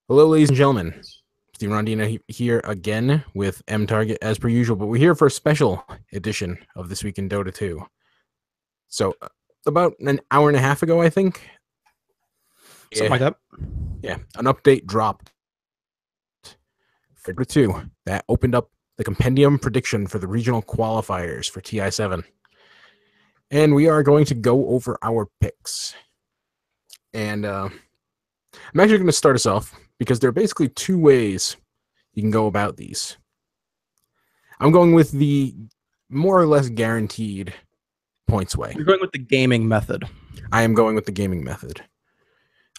Hello, ladies and gentlemen. Steve Rondina here again with MTarget as per usual, but we're here for a special edition of This Week in Dota 2. So, about an hour and a half ago, I think. Something like that. Yeah, an update dropped for Dota 2 that opened up the Compendium Prediction for the regional qualifiers for TI7. And we are going to go over our picks. And I'm actually going to start us off because there are basically two ways you can go about these. I'm going with the more or less guaranteed points way. You're going with the gaming method. I am going with the gaming method.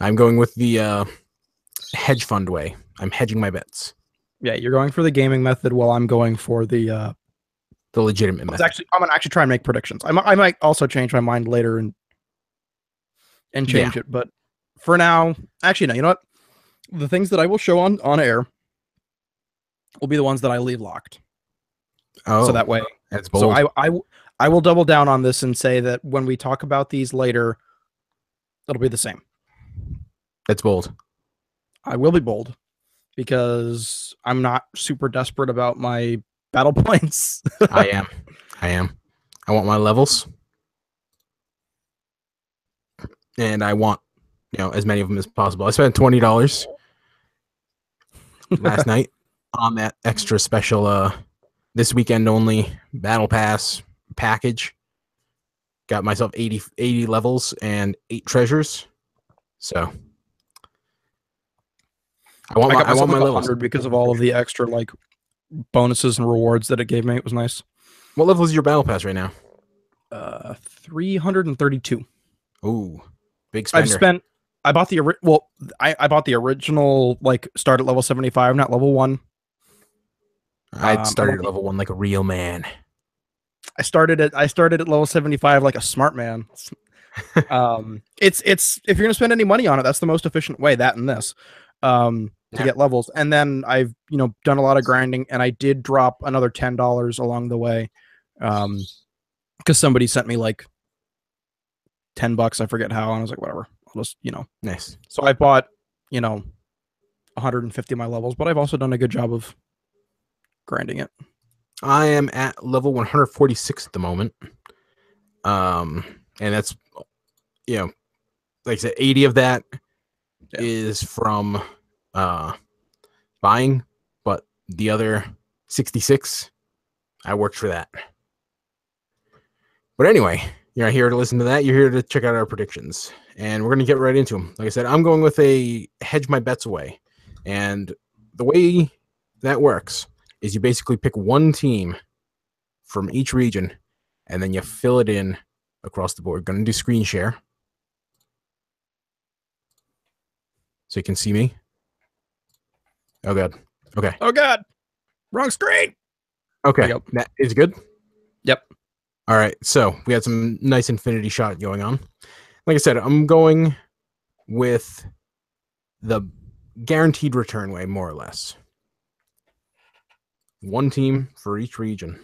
I'm going with the hedge fund way. I'm hedging my bets. Yeah, you're going for the gaming method while I'm going for the legitimate method. I'm gonna actually try and make predictions. I might also change my mind later and change it, but for now, actually no. You know what? The things that I will show on air will be the ones that I leave locked. Oh, so that way, that's bold. So I will double down on this and say that when we talk about these later, it'll be the same. That's bold. I will be bold because I'm not super desperate about my battle points. I am. I want my levels. And I want, as many of them as possible. I spent $20 last night on that extra special this weekend only battle pass package. Got myself 80 levels and 8 treasures. So I want my levels 100 because of all of the extra bonuses and rewards that it gave me. It was nice. What level is your battle pass right now? 332. Ooh, big spender. I bought the original start at level 75, not level 1. I started at level 1 like a real man. I started at level 75 like a smart man. It's if you're gonna spend any money on it, that's the most efficient way. That and this, to get levels. And then I've done a lot of grinding, and I did drop another $10 along the way, because somebody sent me like $10. I forget how, and I was like, whatever. I'll just Nice. So I bought 150 of my levels, but I've also done a good job of grinding it. I am at level 146 at the moment. And that's, like I said, 80 of that is from buying, but the other 66, I worked for that. But anyway, you're not here to listen to that. You're here to check out our predictions. And we're going to get right into them. Like I said, I'm going with a hedge my bets away. And the way that works is you basically pick one team from each region, and then you fill it in across the board. Going to do screen share so you can see me. Oh, God. Okay. Oh, God. Wrong screen. Okay. That is good? Yep. All right. So we had some nice infinity shot going on. Like I said, I'm going with the guaranteed return way, more or less. One team for each region.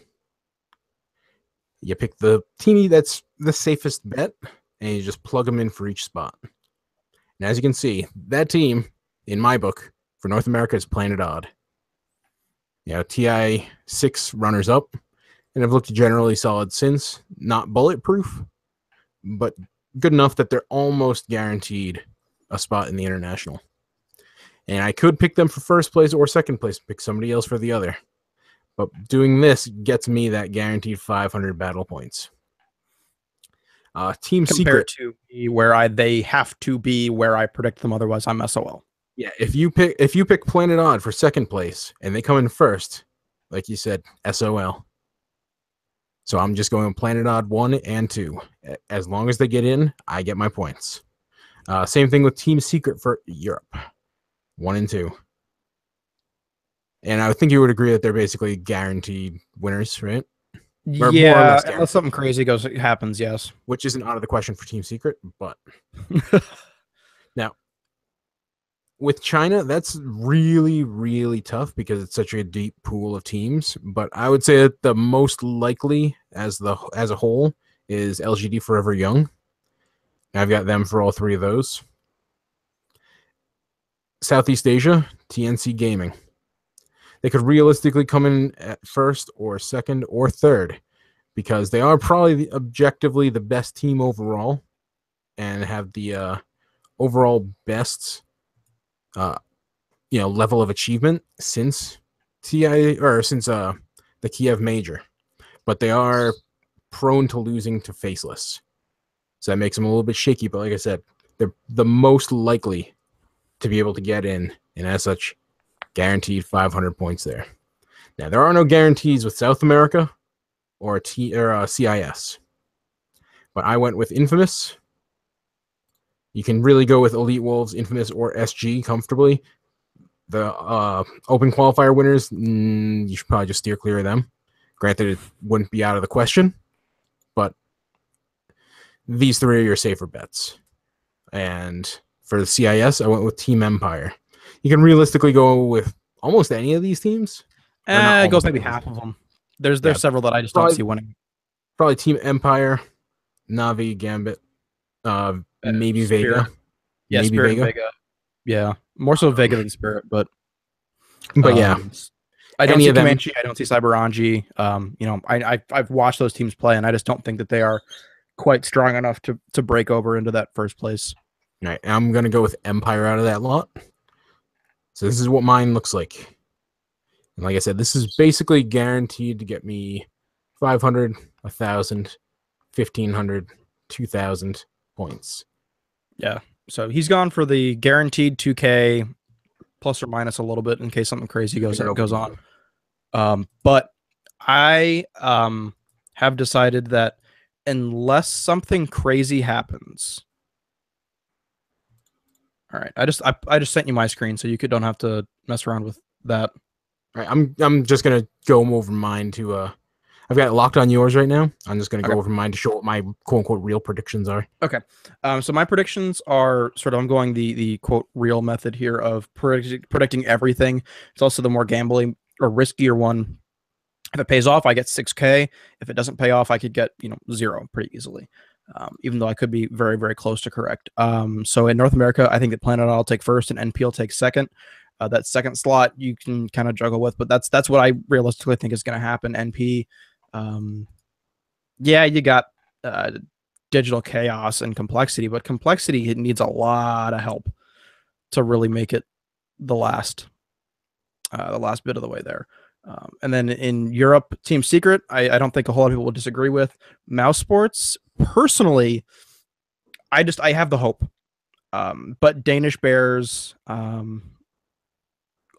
You pick the team that's the safest bet, and you just plug them in for each spot. And as you can see, that team, in my book, for North America is Planet Odd. TI 6 runners-up, and have looked generally solid since. Not bulletproof, but good enough that they're almost guaranteed a spot in the international. And I could pick them for first place or second place, pick somebody else for the other. But doing this gets me that guaranteed 500 battle points. Team Compared Secret to where they have to be where I predict them, otherwise I'm SOL. Yeah, if you pick Planet Odd for second place and they come in first, like you said, SOL. So I'm just going with Planet Odd 1 and 2. As long as they get in, I get my points. Same thing with Team Secret for Europe, 1 and 2. And I think you would agree that they're basically guaranteed winners, right? Or yeah, unless something crazy happens, yes. Which isn't out of the question for Team Secret, but now with China, that's really, really tough because it's such a deep pool of teams. But I would say that the most likely as a whole is LGD Forever Young. I've got them for all 3 of those. Southeast Asia, TNC Gaming. They could realistically come in at first or second or third because they are probably objectively the best team overall and have the overall best level of achievement since the Kiev Major. But they are prone to losing to Faceless. So that makes them a little bit shaky, but like I said, they're the most likely to be able to get in, and as such, guaranteed 500 points there. Now, there are no guarantees with South America or CIS, but I went with Infamous. You can really go with Elite Wolves, Infamous, or SG comfortably. The open qualifier winners, you should probably just steer clear of them. Granted, it wouldn't be out of the question, but these three are your safer bets. And for the CIS, I went with Team Empire. You can realistically go with almost any of these teams. It goes maybe half of them. There's several that I just don't see winning. Probably Team Empire, Navi, Gambit, maybe Spirit. Vega. Yeah, maybe Spirit Vega. Yeah, more so Vega than Spirit, but yeah. I don't see Comanche. I don't see Cyberangi. I've watched those teams play, and I just don't think that they are quite strong enough to break over into that first place. All right, I'm gonna go with Empire out of that lot. So this is what mine looks like. And like I said, this is basically guaranteed to get me 500, 1,000, 1,500, 2,000 points. Yeah. So he's gone for the guaranteed 2K plus or minus a little bit in case something crazy goes on. But I have decided that unless something crazy happens. All right. I just sent you my screen so you don't have to mess around with that. All right, I'm just gonna go over mine to I've got it locked on yours right now. I'm just gonna go over mine to show what my quote unquote real predictions are. Okay. So my predictions are I'm going the quote real method here of predicting everything. It's also the more gambling or riskier one. If it pays off, I get 6K. If it doesn't pay off, I could get 0 pretty easily. Even though I could be very, very close to correct. So in North America, I think that Planet will take first and NP will take second. That second slot you can kind of juggle with, but that's what I realistically think is going to happen. NP, you got Digital Chaos and Complexity, but Complexity needs a lot of help to really make it the last bit of the way there. And then in Europe, Team Secret, I don't think a whole lot of people will disagree with. Mouse Sports, personally, I have the hope. But Danish Bears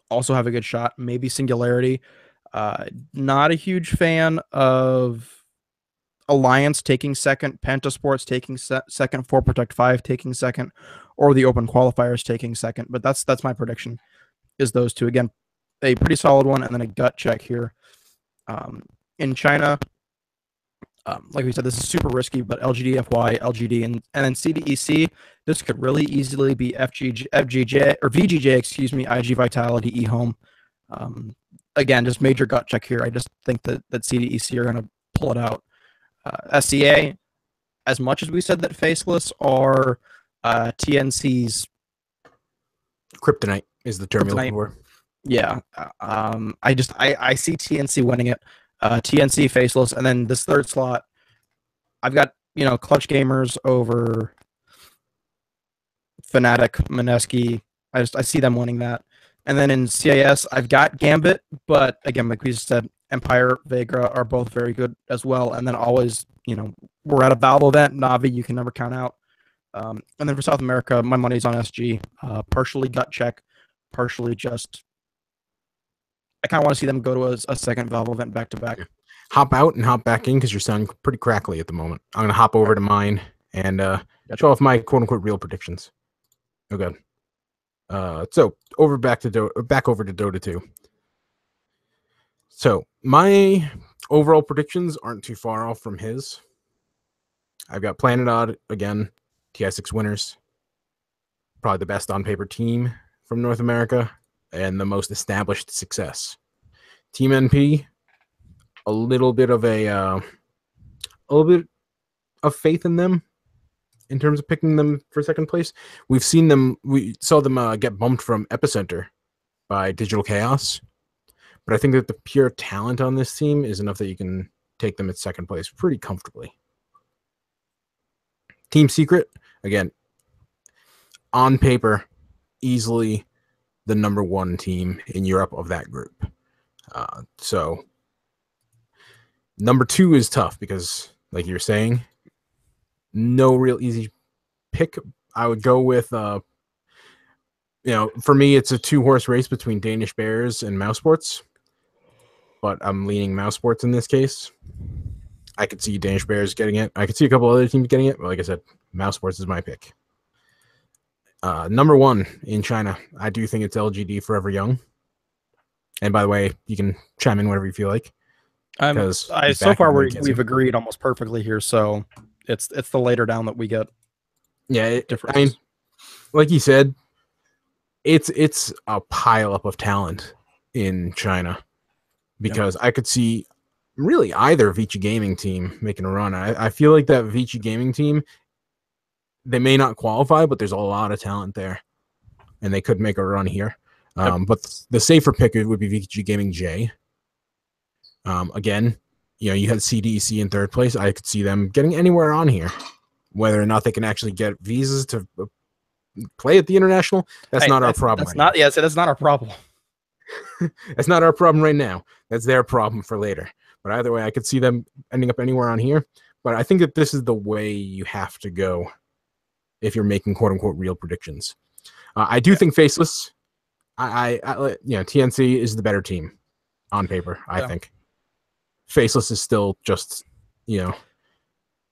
also have a good shot. Maybe Singularity. Not a huge fan of Alliance taking second, Pentasports taking second, 4 Protect 5 taking second, or the Open Qualifiers taking second. But that's my prediction, is those two. Again, a pretty solid one, and then a gut check here. In China, like we said, this is super risky, but LGD, FY, LGD, and then CDEC, this could really easily be FGJ, or VGJ, excuse me, IG Vitality, eHome. Again, just major gut check here. I just think that CDEC are going to pull it out. SCA, as much as we said that Faceless are TNC's kryptonite is the term you're looking for. Yeah, I see TNC winning it. TNC, Faceless, and then this third slot, I've got Clutch Gamers over Fnatic, Mineski. I see them winning that. And then in CIS, I've got Gambit, but again, like we said, Empire, Vega are both very good as well. And then always, we're at a Valve event. Navi, you can never count out. And then for South America, my money's on SG. Partially gut check, partially just I kind of want to see them go to a second Valve event back to back. Hop out and hop back in because you're sounding pretty crackly at the moment. I'm gonna hop over to mine and show off my quote unquote real predictions. Okay. So back over to Dota 2. So my overall predictions aren't too far off from his. I've got Planet Odd again, TI6 winners, probably the best on paper team from North America, and the most established success. Team NP, a little bit of faith in them, in terms of picking them for second place. We saw them get bumped from Epicenter by Digital Chaos, but I think that the pure talent on this team is enough that you can take them at second place pretty comfortably. Team Secret, again, on paper, easily the number one team in Europe of that group. So number two is tough because, like you're saying, no real easy pick. I would go with, for me, it's a 2-horse race between Danish Bears and Mousesports, but I'm leaning Mousesports in this case. I could see Danish Bears getting it. I could see a couple other teams getting it, but like I said, Mousesports is my pick. Number one in China, I do think it's LGD Forever Young. And by the way, you can chime in whatever you feel like. So far we've agreed almost perfectly here, so it's the later down that we get. Yeah, I mean, like you said, it's a pile up of talent in China because I could see really either Vici Gaming team making a run. I feel like that Vici Gaming team, they may not qualify, but there's a lot of talent there, and they could make a run here. But the safer pick would be Vici Gaming J. Again, you had CDEC in third place. I could see them getting anywhere on here. Whether or not they can actually get visas to play at the international, that's not our problem. That's not. Yes, that's not our problem. That's not our problem right now. That's their problem for later. But either way, I could see them ending up anywhere on here. But I think that this is the way you have to go if you're making quote unquote real predictions. I do think Faceless. TNC is the better team on paper. I think Faceless is still just the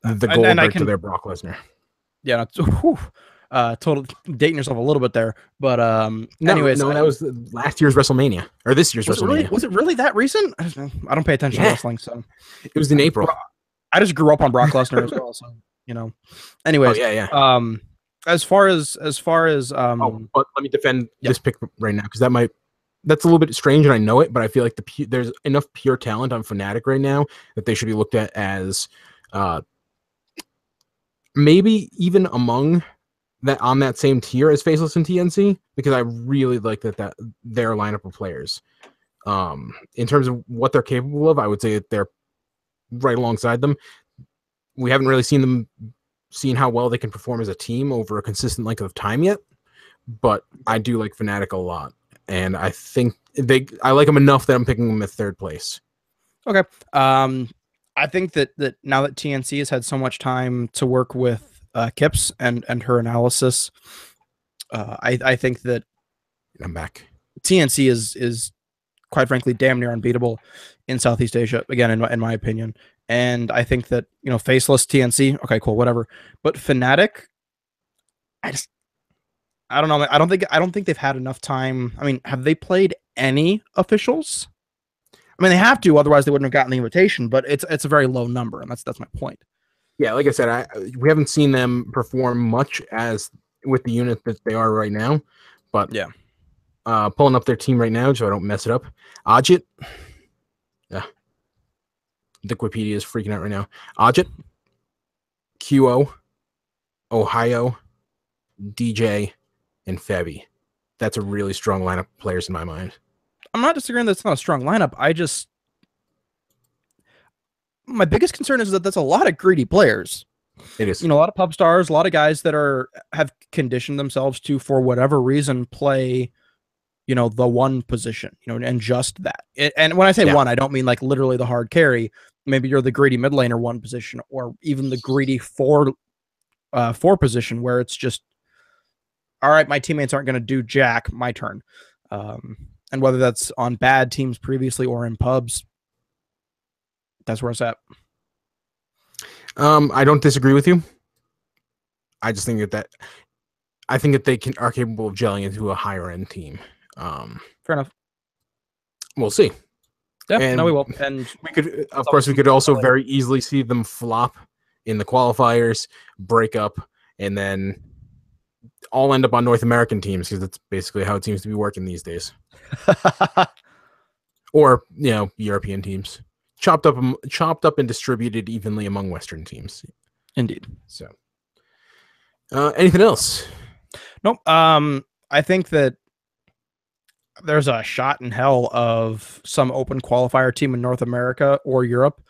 Goldberg to their Brock Lesnar. Yeah, total dating yourself a little bit there, but anyways, that was last year's WrestleMania or this year's WrestleMania. Was it really that recent? I don't pay attention to wrestling, so it was in April. I just grew up on Brock Lesnar as well, so Anyways, As far as but let me defend this pick right now because that's a little bit strange and I know it, but I feel like there's enough pure talent on Fnatic right now that they should be looked at as maybe even among that on that same tier as Faceless and TNC, because I really like that their lineup of players. In terms of what they're capable of, I would say that they're right alongside them. We haven't really seen how well they can perform as a team over a consistent length of time yet, but I do like Fnatic a lot, and I think I like them enough that I'm picking them at third place. Okay. I think that now that TNC has had so much time to work with Kips and her analysis, I think that I'm back. TNC is quite frankly damn near unbeatable in Southeast Asia, again, in my opinion. And I think that, Faceless, TNC, okay, cool, whatever. But Fnatic, I don't know. I don't think they've had enough time. I mean, have they played any officials? I mean, they have to, otherwise they wouldn't have gotten the invitation, but it's a very low number, and that's my point. Yeah, like I said, we haven't seen them perform much as with the unit that they are right now. But yeah, pulling up their team right now so I don't mess it up. Ajit. Yeah. Wikipedia is freaking out right now. Ajit, QO, Ohio, DJ, and Febby. That's a really strong lineup of players in my mind. I'm not disagreeing that it's not a strong lineup. My biggest concern is that that's a lot of greedy players. It is. A lot of pub stars, a lot of guys that have conditioned themselves to, for whatever reason, play, the one position, and just that. And when I say one, I don't mean like literally the hard carry. Maybe you're the greedy mid laner one position, or even the greedy four position where it's just, all right, my teammates aren't going to do jack, my turn. And whether that's on bad teams previously or in pubs, that's where it's at. I don't disagree with you. I just think that I think that they are capable of gelling into a higher end team. Fair enough. We'll see. Yeah, and we will. And we could, of course, we could also very easily see them flop in the qualifiers, break up, and then all end up on North American teams because that's basically how it seems to be working these days. Or European teams, chopped up and distributed evenly among Western teams. Indeed. So, Anything else? Nope. I think that there's a shot in hell of some open qualifier team in North America or Europe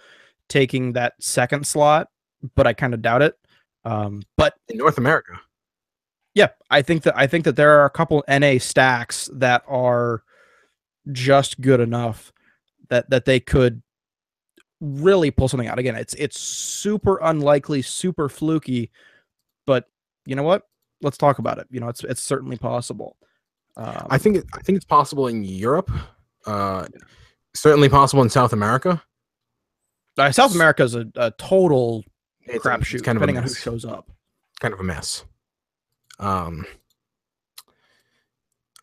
taking that second slot, but I kind of doubt it. But in North America, yeah, I think that there are a couple NA stacks that are just good enough that they could really pull something out. Again, it's super unlikely, super fluky, but you know what? Let's talk about it. You know, it's certainly possible. I think it's possible in Europe. Certainly possible in South America. South America is a total It's crapshoot, kind of depending on who shows up. Kind of a mess. I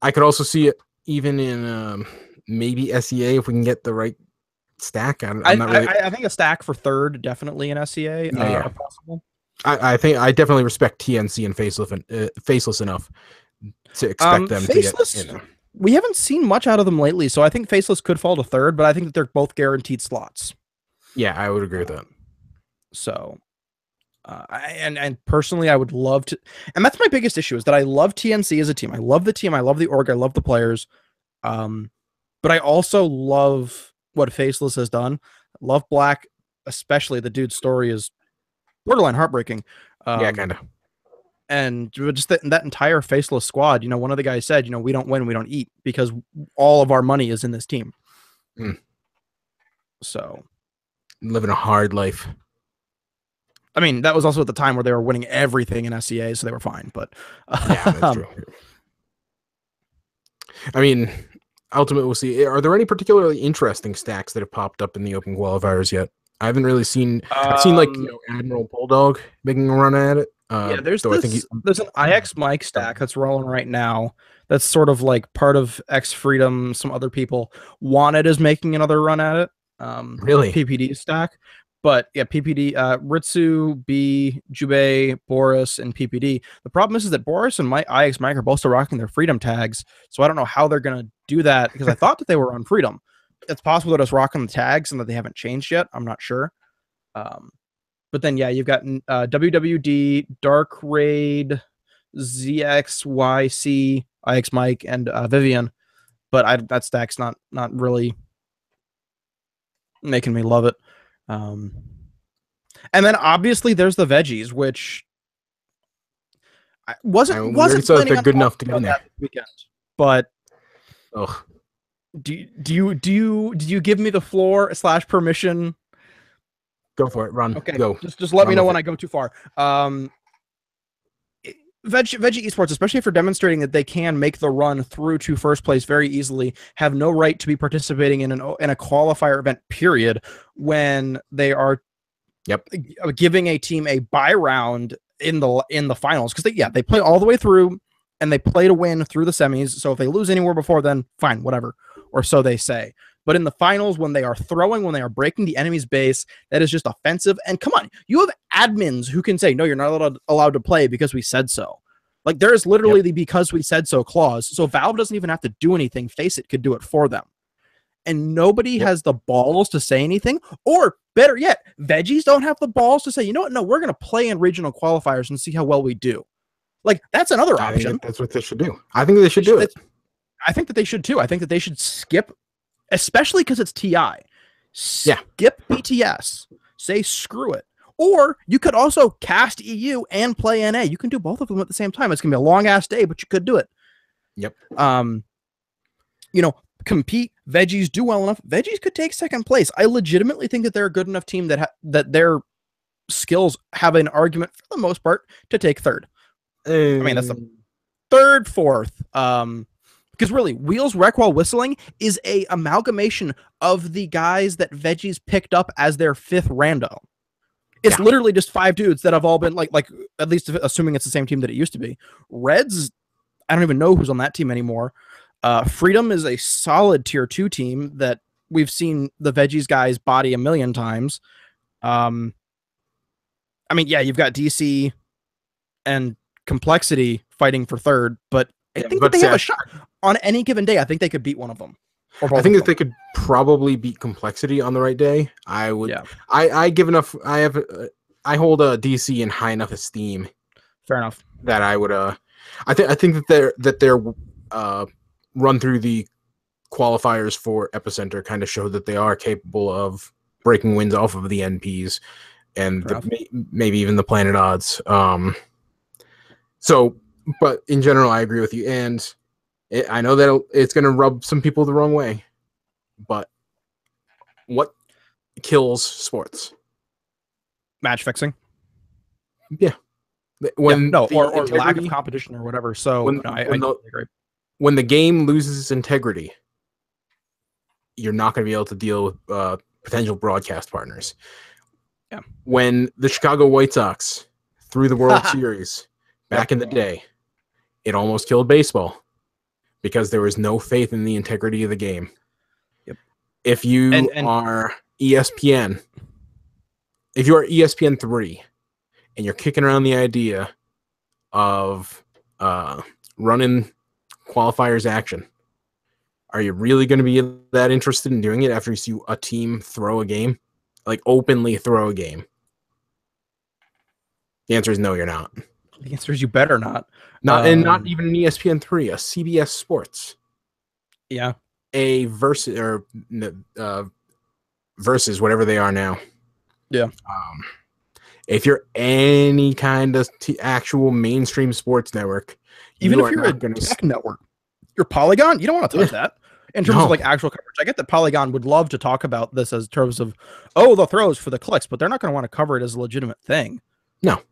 could also see it even in maybe SEA if we can get the right stack. I think a stack for third definitely in SEA are possible. I think I definitely respect TNC and Faceless enough to expect them Faceless, to get. We haven't seen much out of them lately, so I think Faceless could fall to third, but I think that they're both guaranteed slots. Yeah, I would agree with that. So, and personally, I would love to, and that's my biggest issue is that I love TNC as a team. I love the team. I love the org. I love the players. But I also love what Faceless has done. I love Black, especially. The dude's story is borderline heartbreaking. Yeah, kind of. And just that entire Faceless squad, you know, one of the guys said, you know, we don't win, we don't eat because all of our money is in this team. So living a hard life. I mean, that was also at the time where they were winning everything in SEA, so they were fine. But yeah, that's true. I mean, ultimately, we'll see. Are there any particularly interesting stacks that have popped up in the open qualifiers yet? I haven't really seen. I've seen like Admiral Bulldog making a run at it. Yeah, there's an IX Mike stack that's rolling right now. That's sort of like part of X Freedom. Some other people Wanted is making another run at it. Really? PPD stack. But yeah, PPD, Ritsu, B, Jubei, Boris, and PPD. The problem is that Boris and IX Mike are both still rocking their Freedom tags. So I don't know how they're going to do that because I thought that they were on Freedom. It's possible they're just rocking the tags and that they haven't changed yet. I'm not sure. But then, yeah, you've got WWD, Dark Raid, ZXYC, IX Mike, and Vivian. But that stack's not really making me love it. And then obviously there's the veggies, which I wasn't they're good enough to get in there weekend. But did you give me the floor / permission? Go for it. Run. Okay. Go. Just let me know when I go too far. Veggie Esports, especially if you're demonstrating that they can make the run through to first place very easily, have no right to be participating in a qualifier event, period, when they are giving a team a bye round in the finals. Because they play all the way through and they play to win through the semis. So if they lose anywhere before then, fine, whatever. Or so they say. But in the finals, when they are breaking the enemy's base, that is just offensive. And come on, you have admins who can say, no, you're not allowed to play because we said so. Like, there is literally the because we said so clause. So Valve doesn't even have to do anything. Faceit could do it for them. And nobody has the balls to say anything. Or better yet, veggies don't have the balls to say, you know what? No, we're going to play in regional qualifiers and see how well we do. Like, that's another option. That's what they should do. I think they should do it. I think that they should too. I think that they should skip, especially because it's TI. Skip BTS. Say screw it. Or you could also cast EU and play NA. You can do both of them at the same time. It's gonna be a long ass day, but you could do it. Yep. You know, compete. Veggies do well enough. Veggies could take second place. I legitimately think that they're a good enough team that their skills have an argument for the most part to take third. I mean, that's the third, fourth. Because really, Wheels Wreck While Whistling is a amalgamation of the guys that Veggies picked up as their fifth rando. It's literally just 5 dudes that have all been like at least assuming it's the same team that it used to be. Reds, I don't even know who's on that team anymore. Freedom is a solid tier 2 team that we've seen the Veggies guys body a million times. I mean, yeah, you've got DC and Complexity fighting for third, but I think that they have a shot on any given day. I think they could beat one of them. I think that they could probably beat Complexity on the right day. I would. Yeah. I give enough. I hold a DC in high enough esteem Fair enough. that I would I think that their run through the qualifiers for Epicenter kind of showed that they are capable of breaking wins off of the NPs and maybe even the Planet Odds. So, but in general, I agree with you, and I know that it's going to rub some people the wrong way, but what kills sports? Match fixing. Yeah. When or lack of competition or whatever. So I agree. When the game loses its integrity, you're not going to be able to deal with potential broadcast partners. Yeah. When the Chicago White Sox threw the World Series back in the day, it almost killed baseball because there was no faith in the integrity of the game. Yep. If you are ESPN, if you are ESPN3 and you're kicking around the idea of running qualifiers action, are you really going to be that interested in doing it after you see a team throw a game? Like, openly throw a game? The answer is no, you're not. The answer is you better not. And not even an ESPN3, a CBS Sports. Yeah. A versus, whatever they are now. Yeah. If you're any kind of actual mainstream sports network, even if you're a tech network, you're Polygon, you don't want to touch that. In terms of like actual coverage, I get that Polygon would love to talk about this as terms of, the throws for the clicks, but they're not going to want to cover it as a legitimate thing. No,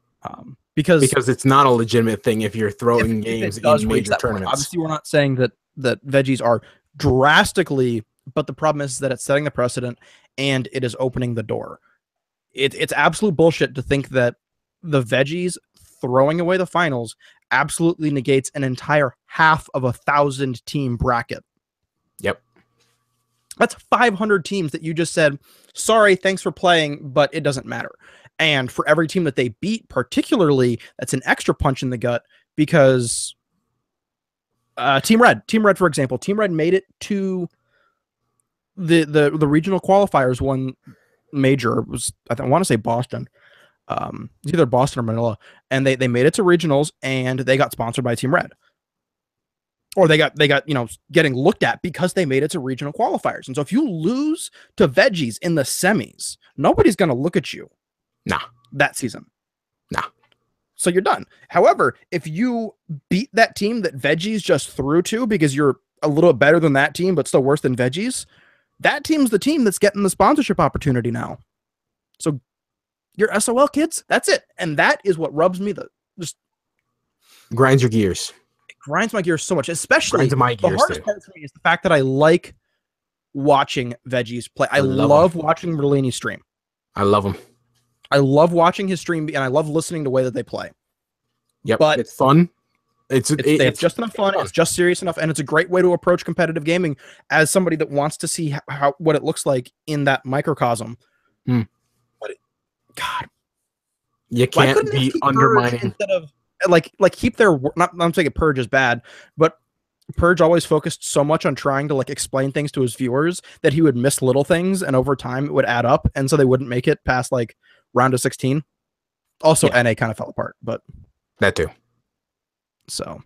because it's not a legitimate thing if you're throwing games in major tournaments. Obviously, we're not saying that veggies are drastically, but the problem is that it's setting the precedent and it is opening the door. It's absolute bullshit to think that the veggies throwing away the finals absolutely negates an entire half of 1,000 team bracket. Yep. That's 500 teams that you just said, sorry, thanks for playing, but it doesn't matter. And for every team that they beat, particularly, that's an extra punch in the gut because Team Red, for example, Team Red made it to the regional qualifiers. One major was, I want to say Boston. It's either Boston or Manila, and they made it to regionals, and they got sponsored by Team Red. Or they got getting looked at because they made it to regional qualifiers. And so if you lose to veggies in the semis, nobody's going to look at you. Nah. That season. Nah. So you're done. However, if you beat that team that veggies just threw to because you're a little better than that team, but still worse than veggies, that team's the team that's getting the sponsorship opportunity now. So you're SOL, kids. That's it. And that is what rubs me just grinds your gears. Grinds my gears so much, especially the hardest part for me is the fact that I like watching veggies play. I love watching Merlini stream. I love him. I love watching his stream, and I love listening to the way that they play. Yep, but it's fun. It's just enough fun. It's just serious enough, and it's a great way to approach competitive gaming as somebody that wants to see what it looks like in that microcosm. But God, you can't be undermining instead of like keep their I'm saying Purge is bad, but Purge always focused so much on trying to like explain things to his viewers that he would miss little things, and over time it would add up, and so they wouldn't make it past like round of 16. Also, NA kind of fell apart, but that too. So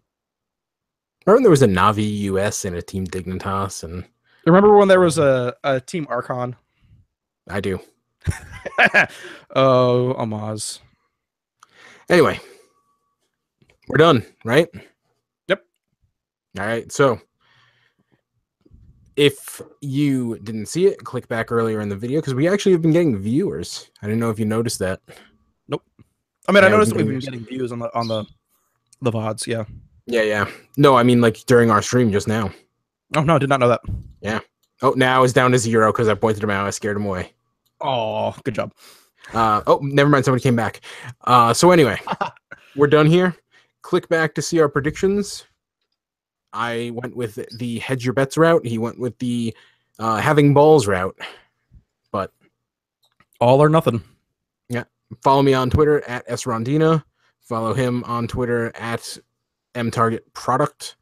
remember there was a Navi US and a Team Dignitas, and remember when there was a Team Archon? I do. Oh, Amaz. Anyway, we're done, right? Yep. All right. So if you didn't see it, click back earlier in the video because we actually have been getting viewers. I didn't know if you noticed that. Nope. I mean, I noticed that we've been getting views on the VODs. Yeah. Yeah. No, I mean like during our stream just now. Oh no, I did not know that. Yeah. Oh, now it's down to 0 because I pointed him out. I scared him away. Oh, good job. Oh, never mind. Somebody came back. So anyway, we're done here. Click back to see our predictions. I went with the hedge your bets route. He went with the having balls route. But all or nothing. Yeah. Follow me on Twitter at @Rondina. Follow him on Twitter at MTarget Product.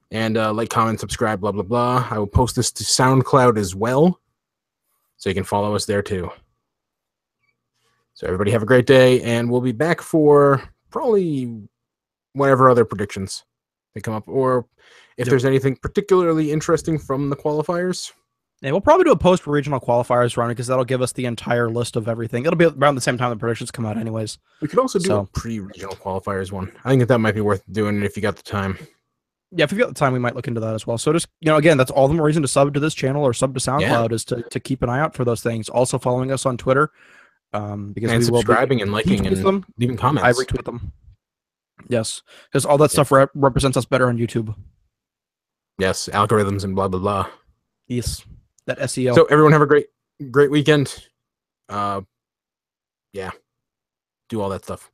And like, comment, subscribe, blah, blah, blah. I will post this to SoundCloud as well. So you can follow us there too. So everybody have a great day, and we'll be back for probably whatever other predictions they come up, or if there's anything particularly interesting from the qualifiers. Yeah, we'll probably do a post for regional qualifiers run because that'll give us the entire list of everything. It'll be around the same time the predictions come out, anyways. We could also do a pre-regional qualifiers one. I think that might be worth doing if you got the time. Yeah, if you've got the time, we might look into that as well. So just, again, that's all the more reason to sub to this channel or sub to SoundCloud is to keep an eye out for those things. Also following us on Twitter, because we subscribing and liking and leaving comments. I retweet them. Yes, because all that stuff represents us better on YouTube. Yes, algorithms and blah blah blah. Yes, that SEO. So everyone have a great weekend. Yeah, do all that stuff.